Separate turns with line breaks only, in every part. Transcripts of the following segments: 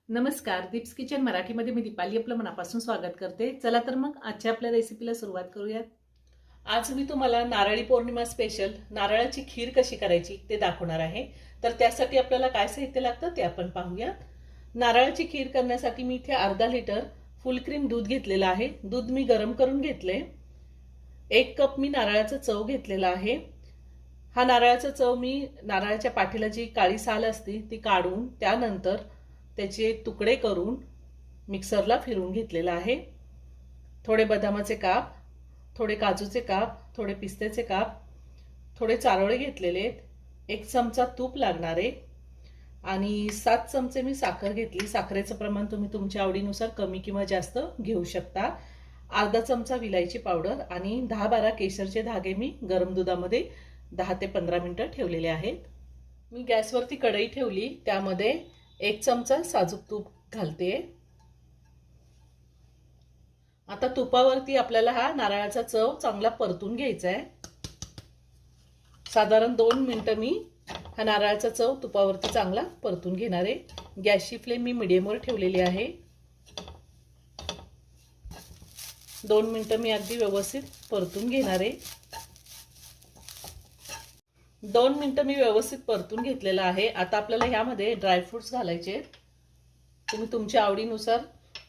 नमस्कार, दीप्स किचन मराठीमध्ये मी दीपाली आपलं मनापासून स्वागत करते। चला तर मग आजच्या आपल्या रेसिपीला सुरुवात करूयात। आज मी तुम्हाला नारळी पौर्णिमा स्पेशल नारळाची खीर कशी करायची ते दाखवणार आहे। तर त्यासाठी आपल्याला काय साहित्य लागतं ते आपण पाहूया। नारळाची खीर करण्यासाठी मी इथे अर्धा लिटर फुल क्रीम दूध घेतलेलं आहे। दूध मी गरम करून घेतले। 1 कप मी नारळाचा चव घेतलेला आहे। हा नारळाचा चव मी नारळाच्या पाठीला जी काळी साल असते ती काढून त्यानंतर त्याचे तुकडे करून मिक्सरला फिरवून घेतलेला आहे। थोडे बदामाचे काप, थोडे काजूचे काप, थोडे पिस्त्याचे काप, थोडे चारोळे घेतलेले आहेत। 1 चमचा तूप लागणार आहे आणि 7 चमचे मी साखर घेतली। साखरेचं प्रमाण तुम्ही तुमच्या आवडीनुसार कमी किंवा जास्त घेऊ शकता। अर्धा चमचा विलायची पावडर आणि 10-12 केशरचे धागे मी गरम दुधामध्ये 10 ते 15 मिनिटं ठेवलेले आहेत। मी गॅसवरती कढई ठेवली, त्यामध्ये 1 चमचा साजूक तूप घालते। आता तुपावरती आपल्याला हा नारळाचा चव चांगला परतून घ्यायचा आहे। साधारण 2 मिनिटं मी हा नारळाचा चव तुपावरती चांगला परतून घेणार आहे। गॅसची फ्लेम मी मीडियमवर ठेवलेली आहे। 2 मिनिटं मी अगदी व्यवस्थित परतून घेणार आहे। 2 मिनिटं मी व्यवस्थित परतून घेतलेला आहे। आता आपल्याला ह्यामध्ये ड्रायफ्रुट्स घालायचे। तुम्ही तुमच्या आवडीनुसार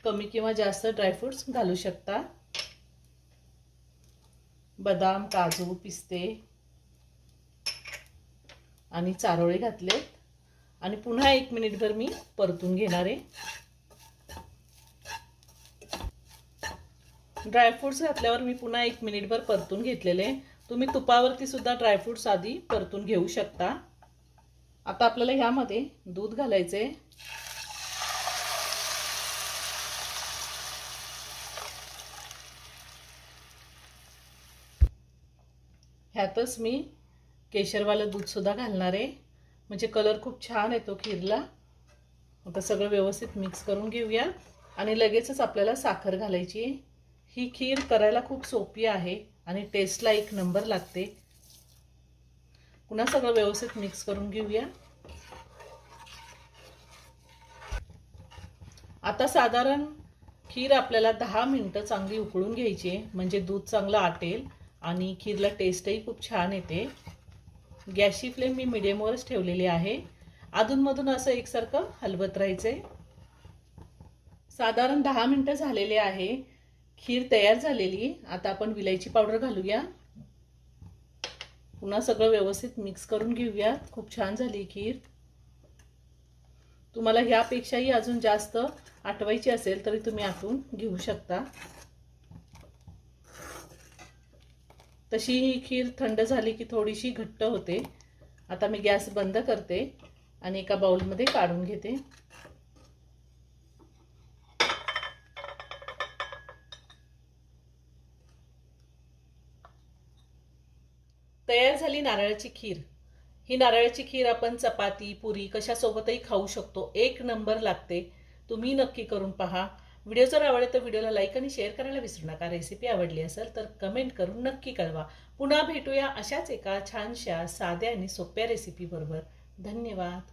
कमी किंवा जास्त ड्रायफ्रुट्स घालू शकता। बदाम, काजू, पिस्ते आणि चारोळे घातले आणि पुन्हा 1 मिनिटभर मी परतून घेणार आहे। ड्रायफ्रुट्स घातल्यावर मी पुन्हा 1 मिनिटभर परतून घेतलेले। तुम्ही तुपावरती सुद्धा ड्रायफ्रुट्स आधी परतून घेऊ शकता। आता आपल्याला ह्यामध्ये दूध घालायचे। ह्यातच मी केशरवालं दूध सुद्धा घालणार आहे, म्हणजे कलर खूप छान येतो खीरला। आता सगळं व्यवस्थित मिक्स करून घेऊया आणि लगेचच आपल्याला साखर घालायची। ही खीर करायला खूप सोपी आहे आणि टेस्टला 1 नंबर लागते। पुन्हा सगळं व्यवस्थित मिक्स करून घेऊया। आता साधारण खीर आपल्याला 10 मिनिटं चांगली उकळून घ्यायची, म्हणजे दूध चांगलं आटेल आणि खीरला टेस्टही खूप छान येते। गॅसची फ्लेम मी मीडियमवरच ठेवलेली आहे। अधूनमधून असं एकसारखं हलवत राहायचे। साधारण 10 मिनिटं झालेले आहे। खीर तयार झालेली। आता आपण विलायची पावडर घालूया। पुन्हा सगळं व्यवस्थित मिक्स करून घेऊया। खूप छान झाली खीर। तुम्हाला ह्यापेक्षाही अजून जास्त आटवायची असेल तरी तुम्ही आटवून घेऊ शकता। तशी ही खीर थंड झाली की थोडीशी घट्ट होते। आता मी गॅस बंद करते आणि एका बाउलमध्ये काढून घेते। तयार झाली नारळाची खीर। ही नारळाची खीर आपण चपाती, पुरी कशासोबतही खाऊ शकतो। 1 नंबर लागते। तुम्ही नक्की करून पहा। व्हिडिओ जर आवडला तर व्हिडिओला लाईक आणि शेअर करायला विसरू नका। रेसिपी आवडली असेल तर कमेंट करून नक्की कळवा। पुन्हा भेटूया अशाच एका छानशा साध्या आणि सोप्या रेसिपी बरोबर। धन्यवाद।